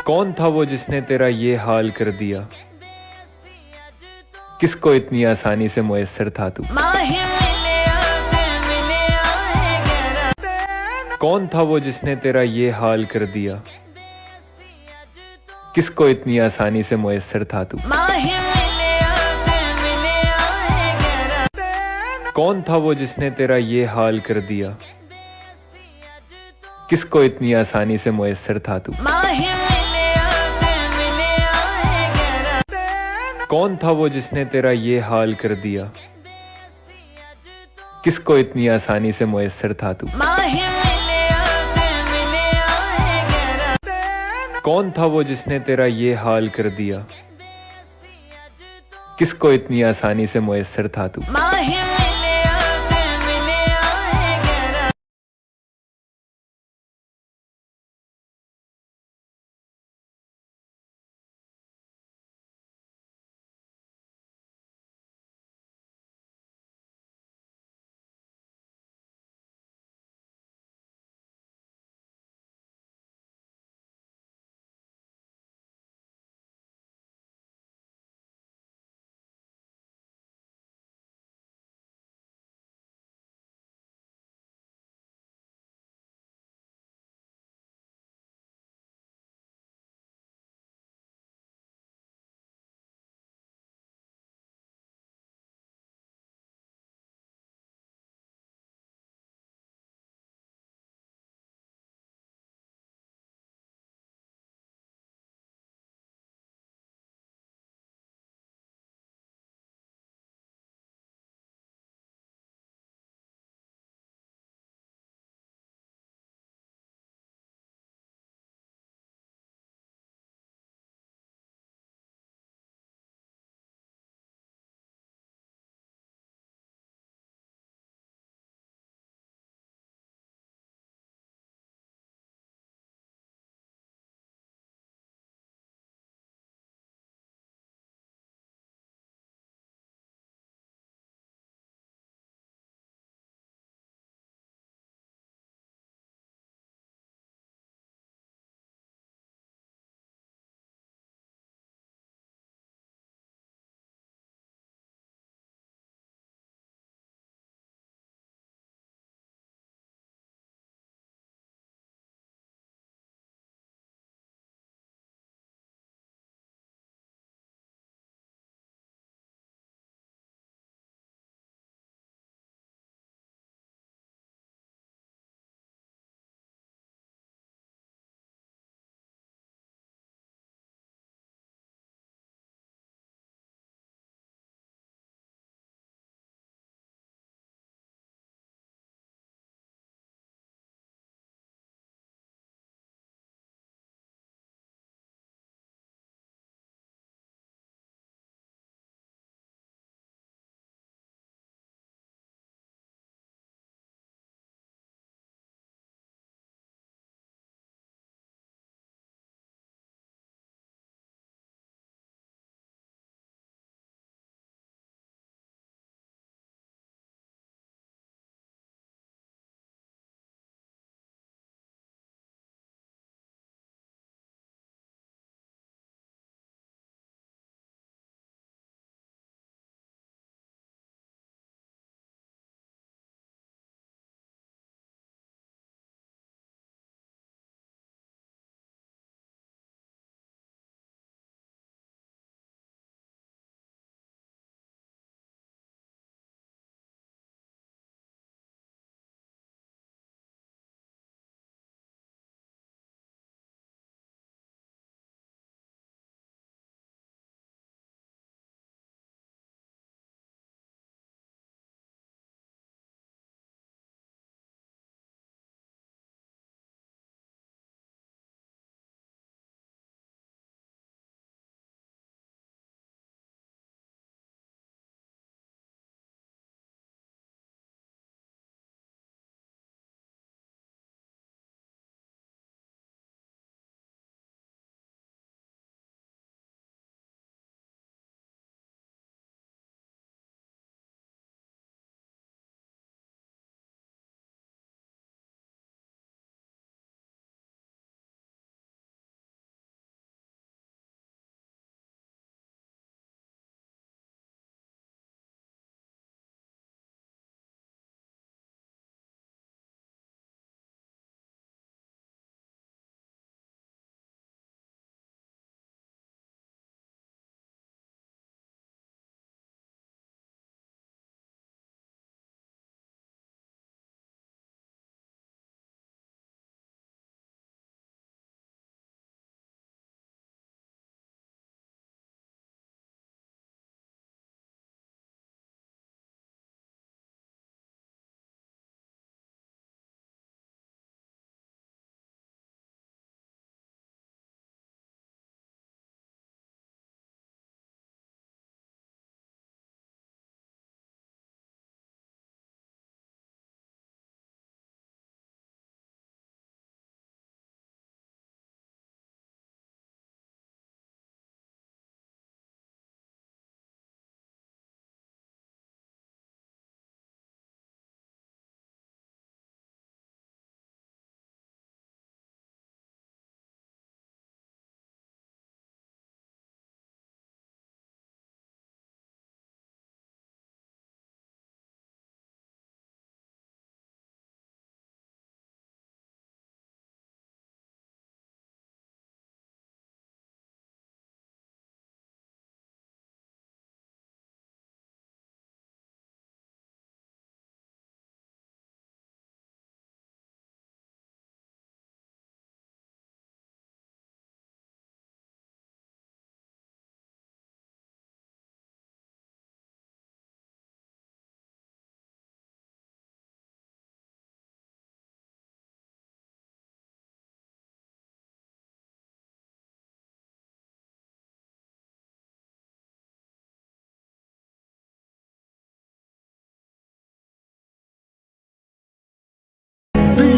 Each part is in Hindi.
कौन था वो जिसने तेरा ये हाल कर दिया? किसको इतनी आसानी से मुयस्सर था तू? कौन था वो जिसने तेरा ये हाल कर दिया? किसको इतनी आसानी से मुयस्सर था तू? कौन था वो जिसने तेरा ये हाल कर दिया? किसको इतनी आसानी से मुयस्सर था तू? कौन था वो जिसने तेरा ये हाल कर दिया? किसको इतनी आसानी से मुयस्सर था तू? कौन था वो जिसने तेरा ये हाल कर दिया? किसको इतनी आसानी से मुयस्सर था तू?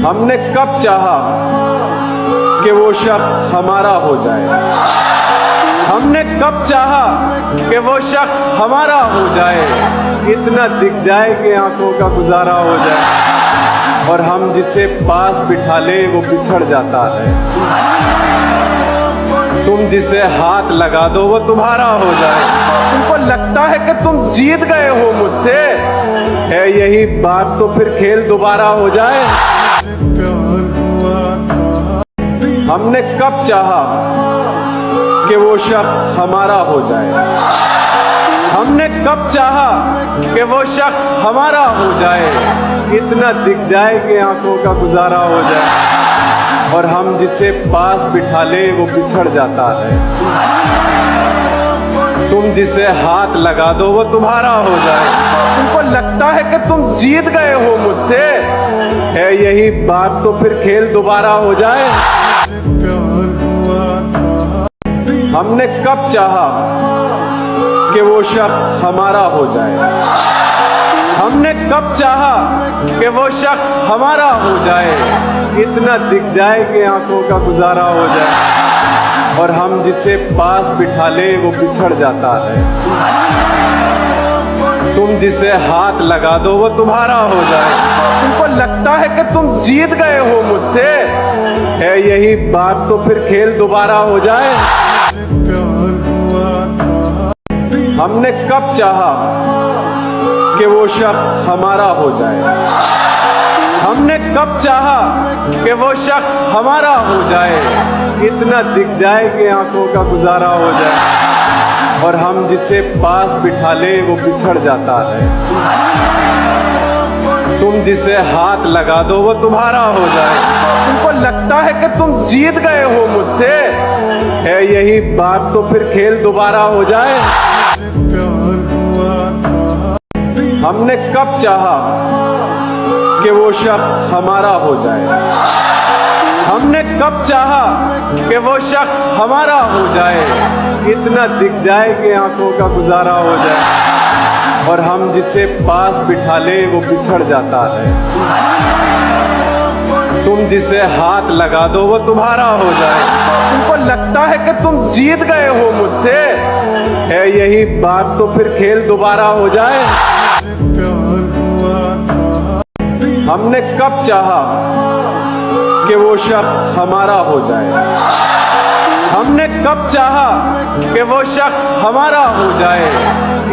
हमने कब चाहा कि वो शख्स हमारा हो जाए। हमने कब चाहा कि वो शख्स हमारा हो जाए। इतना दिख जाए कि आंखों का गुजारा हो जाए और हम जिसे पास बिठा ले वो बिछड़ जाता है। तुम जिसे हाथ लगा दो वो तुम्हारा हो जाए। तुमको लगता है कि तुम जीत गए हो मुझसे, है यही बात तो फिर खेल दोबारा हो जाए। हमने कब चाहा कि वो शख्स हमारा हो जाए। हमने कब चाहा कि वो शख्स हमारा हो जाए। इतना दिख जाए कि आंखों का गुजारा हो जाए और हम जिसे पास बिठा ले वो बिछड़ जाता है। तुम जिसे हाथ लगा दो वो तुम्हारा हो जाए। तुमको लगता है कि तुम जीत गए हो मुझसे, है यही बात तो फिर खेल दोबारा हो जाए। हमने कब चाहा कि वो शख्स हमारा हो जाए। हमने कब चाहा कि वो शख्स हमारा हो जाए। इतना दिख जाए कि आंखों का गुजारा हो जाए और हम जिसे पास बिठा ले वो बिछड़ जाता है। तुम जिसे हाथ लगा दो वो तुम्हारा हो जाए। तुमको लगता है कि तुम जीत गए हो मुझसे, है यही बात तो फिर खेल दोबारा हो जाए। हमने कब चाहा कि वो शख्स हमारा हो जाए। हमने कब चाहा कि वो शख्स हमारा हो जाए। इतना दिख जाए कि आंखों का गुजारा हो जाए और हम जिसे पास बिठा ले वो बिछड़ जाता है। तुम जिसे हाथ लगा दो वो तुम्हारा हो जाए। तुमको लगता है कि तुम जीत गए हो मुझसे, है यही बात तो फिर खेल दोबारा हो जाए। हमने कब चाहा कि वो शख्स हमारा हो जाए। हमने कब चाहा कि वो शख्स हमारा हो जाए। इतना दिख जाए कि आंखों का गुजारा हो जाए और हम जिसे पास बिठा ले वो बिछड़ जाता है। तुम जिसे हाथ लगा दो वो तुम्हारा हो जाए। तुमको लगता है कि तुम जीत गए हो मुझसे, है यही बात तो फिर खेल दोबारा हो जाए। हमने कब चाहा कि वो शख्स हमारा हो जाए। हमने कब चाहा कि वो शख्स हमारा हो जाए।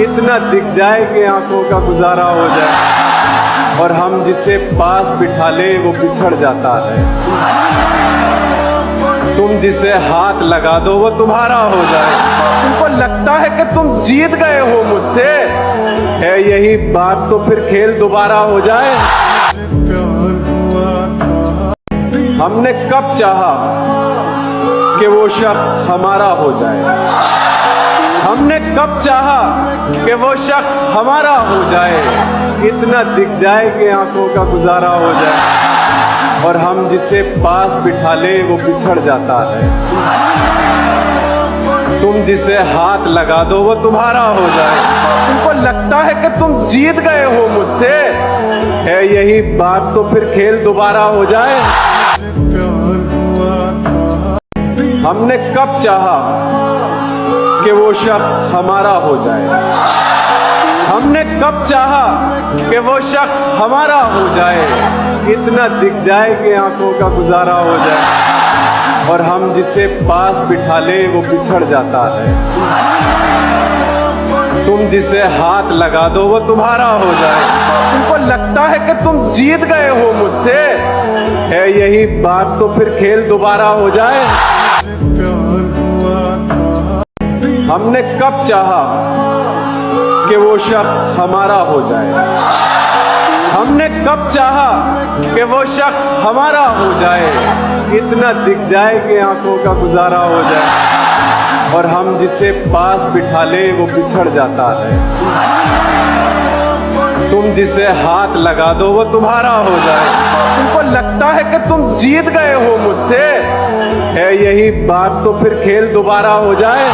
इतना दिख जाए कि आंखों का गुजारा हो जाए और हम जिसे पास बिठा ले वो बिछड़ जाता है। तुम जिसे हाथ लगा दो वो तुम्हारा हो जाए। तुमको लगता है कि तुम जीत गए हो मुझसे, है यही बात तो फिर खेल दोबारा हो जाए। हमने कब चाहा कि वो शख्स हमारा हो जाए। हमने कब चाहा कि वो शख्स हमारा हो जाए। इतना दिख जाए कि आंखों का गुजारा हो जाए और हम जिसे पास बिठा ले वो बिछड़ जाता है। तुम जिसे हाथ लगा दो वो तुम्हारा हो जाए। तुमको लगता है कि तुम जीत गए हो मुझसे, है यही बात तो फिर खेल दोबारा हो जाए। हमने कब चाहा कि वो शख्स हमारा हो जाए। हमने कब चाहा कि वो शख्स हमारा हो जाए। इतना दिख जाए कि आंखों का गुजारा हो जाए और हम जिसे पास बिठा ले वो बिछड़ जाता है। तुम जिसे हाथ लगा दो वो तुम्हारा हो जाए। तुमको लगता है कि तुम जीत गए हो मुझसे, है यही बात तो फिर खेल दोबारा हो जाए। हमने कब चाहा कि वो शख्स हमारा हो जाए। हमने कब चाहा कि वो शख्स हमारा हो जाए। इतना दिख जाए कि आंखों का गुजारा हो जाए और हम जिसे पास बिठा ले वो बिछड़ जाता है। तुम जिसे हाथ लगा दो वो तुम्हारा हो जाए। तुमको लगता है कि तुम जीत गए हो मुझसे, है यही बात तो फिर खेल दोबारा हो जाए।